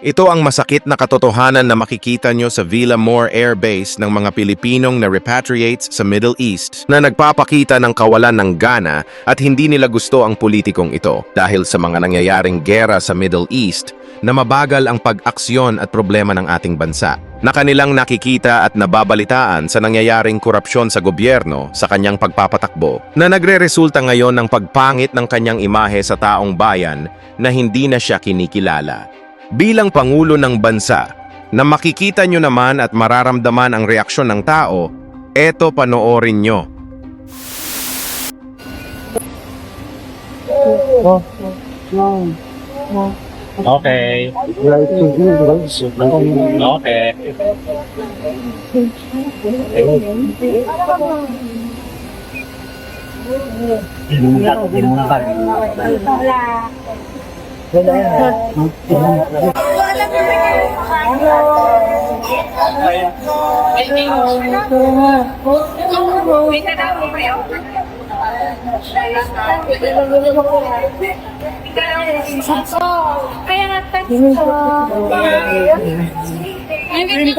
Ito ang masakit na katotohanan na makikita nyo sa Villamor Air Base ng mga Pilipinong na repatriates sa Middle East na nagpapakita ng kawalan ng gana at hindi nila gusto ang politikong ito dahil sa mga nangyayaring gera sa Middle East na mabagal ang pag-aksyon at problema ng ating bansa. Na kanilang nakikita at nababalitaan sa nangyayaring korupsyon sa gobyerno sa kanyang pagpapatakbo na nagre-resulta ngayon ng pagpangit ng kanyang imahe sa taong bayan na hindi na siya kinikilala. Bilang Pangulo ng Bansa, na makikita nyo naman at mararamdaman ang reaksyon ng tao, eto panoorin nyo. Okay. Okay.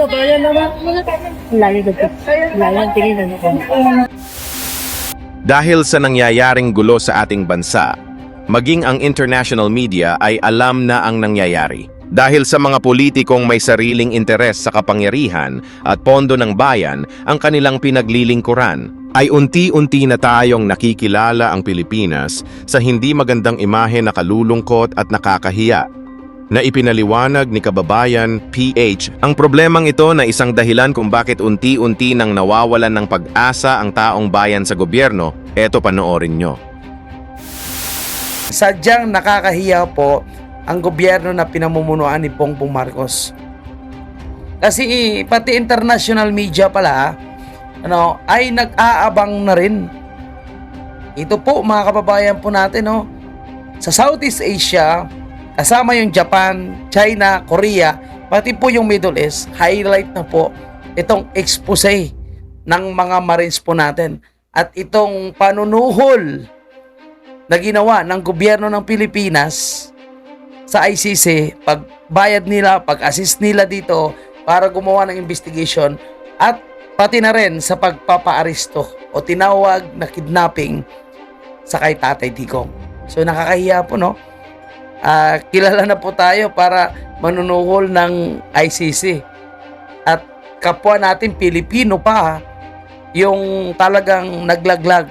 Kaya nga Dahil sa nangyayaring gulo sa ating bansa, maging ang international media ay alam na ang nangyayari. Dahil sa mga politikong may sariling interes sa kapangyarihan at pondo ng bayan ang kanilang pinaglilingkuran, ay unti-unti na tayong nakikilala ang Pilipinas sa hindi magandang imahe na kalulungkot at nakakahiya. Na ipinaliwanag ni kababayan PH ang problemang ito na isang dahilan kung bakit unti-unti nang nawawalan ng pag-asa ang taong bayan sa gobyerno, eto panoorin nyo. Sadyang nakakahiya po ang gobyerno na pinamumunuan ni Bongbong Marcos. Kasi pati international media pala ay nag-aabang na rin. Ito po mga kababayan po natin sa Southeast Asia, kasama yung Japan, China, Korea, pati po yung Middle East, highlight na po itong expose ng mga Marines po natin at itong panunuhol na ginawa ng gobyerno ng Pilipinas sa ICC, pagbayad nila, pag-assist nila dito para gumawa ng investigation at pati na rin sa pagpapaaresto o tinawag na kidnapping sa kay Tatay Digong. So nakakahiya po kilala na po tayo para manunuhol ng ICC at kapwa natin Pilipino pa yung talagang naglaglag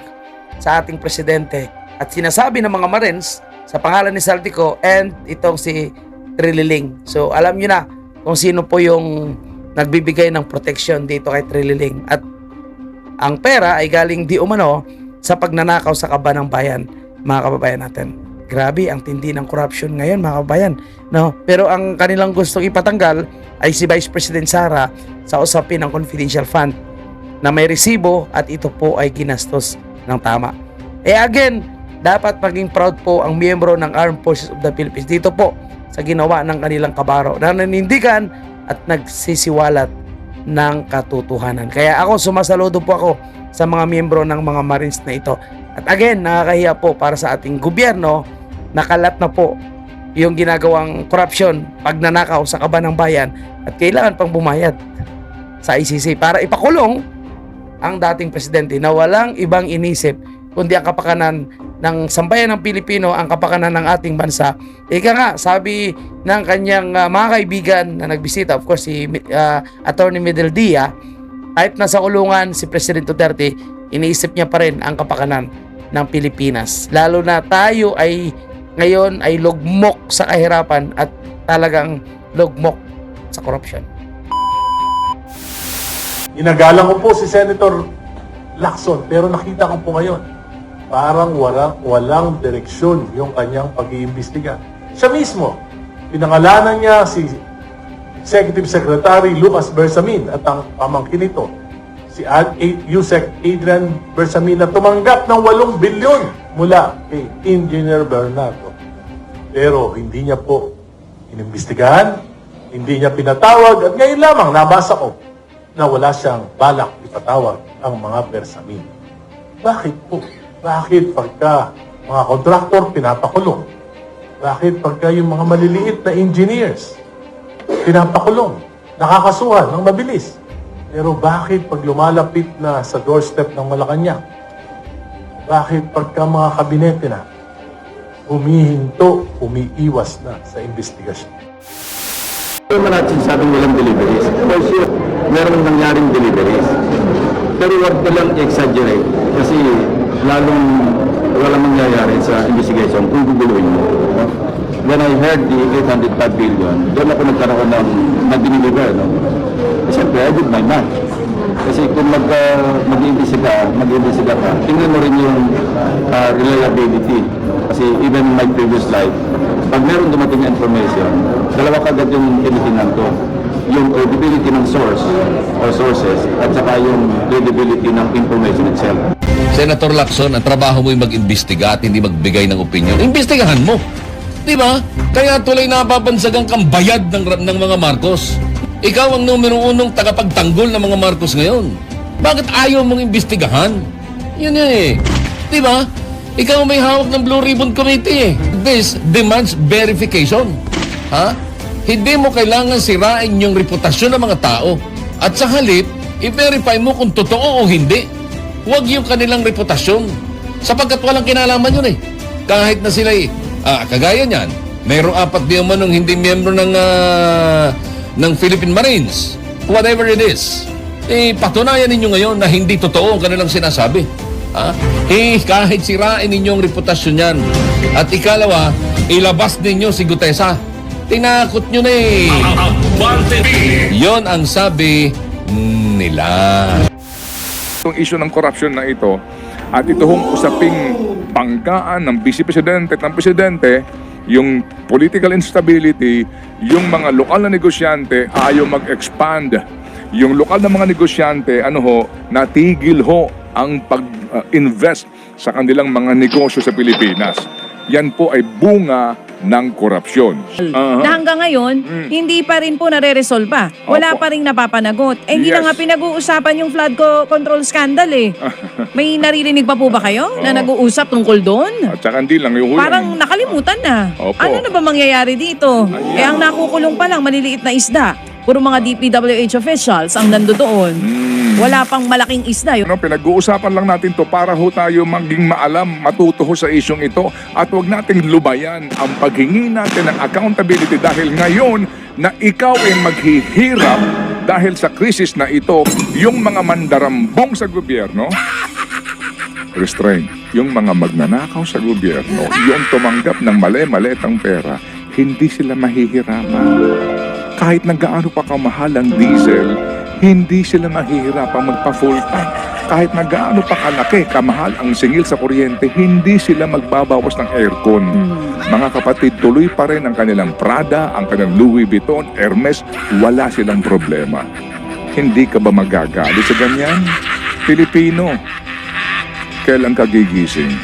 sa ating presidente at sinasabi ng mga Marines sa pangalan ni Saldico and itong si Trililing. So alam nyo na kung sino po yung nagbibigay ng protection dito kay Trililing at ang pera ay galing di umano sa pagnanakaw sa kaban ng bayan, mga kababayan natin. Grabe ang tindi ng corruption ngayon, mga kababayan. Pero ang kanilang gustong ipatanggal ay si Vice President Sara sa usapin ng confidential fund na may resibo at ito po ay ginastos ng tama. Again, dapat maging proud po ang miyembro ng Armed Forces of the Philippines dito po sa ginawa ng kanilang kabaro na nanindigan at nagsisiwalat ng katotohanan. Kaya ako, sumasaludo po ako sa mga miyembro ng mga Marines na ito. At again, nakakahiya po para sa ating gobyerno, nakalat na po yung ginagawang korupsyon, pagnanakaw sa kaban ng bayan at kailangan pang bumayad sa ICC para ipakulong ang dating presidente na walang ibang inisip kundi ang kapakanan ng sambayan ng Pilipino, ang kapakanan ng ating bansa. Ika nga, sabi ng kanyang mga kaibigan na nagbisita, of course si Attorney Medeldia, kahit nasa kulungan si President Duterte, iniisip niya pa rin ang kapakanan ng Pilipinas. Lalo na tayo ay ngayon ay lugmok sa kahirapan at talagang lugmok sa korupsyon. Inagalang ko po si Senator Lacson, pero nakita ko po ngayon, parang walang direksyon yung kanyang pag-iimbestiga. Siya mismo, pinangalanan niya si Executive Secretary Lucas Bersamin at ang pamangkin nito, si Yusek Adrian Bersamin na tumanggap ng 8 bilyon mula kay Engineer Bernardo. Pero hindi niya po inimbestigahan, hindi niya pinatawag at ngayon lamang nabasa ko na wala siyang balak ipatawag ang mga Bersamin. Bakit po? Bakit pagka mga kontraktor pinapakulong? Bakit pagka yung mga maliliit na engineers pinapakulong, nakakasuhan ng mabilis. Pero bakit pag lumalapit na sa doorstep ng Malacanang, bakit pagka mga kabinete na, humihinto, umiiwas na sa investigasyon? Ito naman natin sabing walang deliveries. For sure, meron nangyaring deliveries. Pero huwag na lang exaggerate kasi lalong walang mangyayari sa investigation kung guguluhin mo. No? When I heard the 805 billion, doon ako nagkaroon ng nag-deliver. No? Siyempre, I did my math. Kasi kung mag-iimbestiga ka, tingnan mo rin yung reliability. Kasi even in my previous life, pag meron dumating na information, dalawa kagad yung tinitingnan ko. Yung credibility ng source or sources at saka yung credibility ng information itself. Senator Lacson, ang trabaho mo ay mag-imbestiga at hindi magbigay ng opinion. Imbestigahan mo. Di ba? Kaya tuloy napapansagang kang bayad ng mga Marcos. Ikaw ang numero unong tagapagtanggol ng mga Marcos ngayon. Bakit ayaw mong imbestigahan? Yun eh. Di ba? Ikaw may hawak ng Blue Ribbon Committee eh. This demands verification. Ha? Hindi mo kailangan sirain yung reputasyon ng mga tao. At sa halip, i-verify mo kung totoo o hindi. Huwag yung kanilang reputasyon. Sapagkat walang kinalaman yun eh. Kahit na sila kagaya niyan, mayroong 4 di umanong hindi miyembro ng Philippine Marines. Whatever it is. Patunayan ninyo ngayon na hindi totoo ang kanilang sinasabi. Kahit sirain ninyo ang reputasyon yan. At ikalawa, ilabas ninyo si Gutesa. Tinakot nyo na eh. Yon ang sabi nila. Itong issue ng corruption na ito at ito hong usaping banggaan ng Vice Presidente at ng Presidente, yung political instability, yung mga lokal na negosyante ayaw mag-expand. Yung lokal na mga negosyante, natigil ho ang pag-invest sa kanilang mga negosyo sa Pilipinas. Yan po ay bunga ng korupsyon. Na hanggang ngayon, hindi pa rin po nare-resolve. Wala Opo. pa rin napapanagot. Hindi na Yes. nga pinag-uusapan yung flood control scandal eh. May naririnig pa po ba kayo na nag-uusap tungkol doon? At saka hindi lang yung Parang nakalimutan na. Opo. Ano na ba mangyayari dito? Eh ang nakukulong pa lang, maliliit na isda. Puro mga DPWH officials ang nandoon. Wala pang malaking isda. Pinag-uusapan lang natin to para ho tayo maging maalam, matuto ho sa isyong ito at huwag nating lubayan ang paghingi natin ng accountability dahil ngayon na ikaw ay maghihirap dahil sa krisis na ito, yung mga mandarambong sa gobyerno, restrain. Yung mga magnanakaw sa gobyerno, yung tumanggap ng mali-malitang pera, hindi sila mahihirapan. Kahit na gaano pa kamahal ang diesel, hindi sila mahihirapang magpa-full tank. Kahit na gaano pa kalaki, kamahal ang singil sa kuryente, hindi sila magbabawas ng aircon. Mga kapatid, tuloy pa rin ang kanilang Prada, ang kanilang Louis Vuitton, Hermes, wala silang problema. Hindi ka ba magagalit sa ganyan? Pilipino, kailan ka gigising?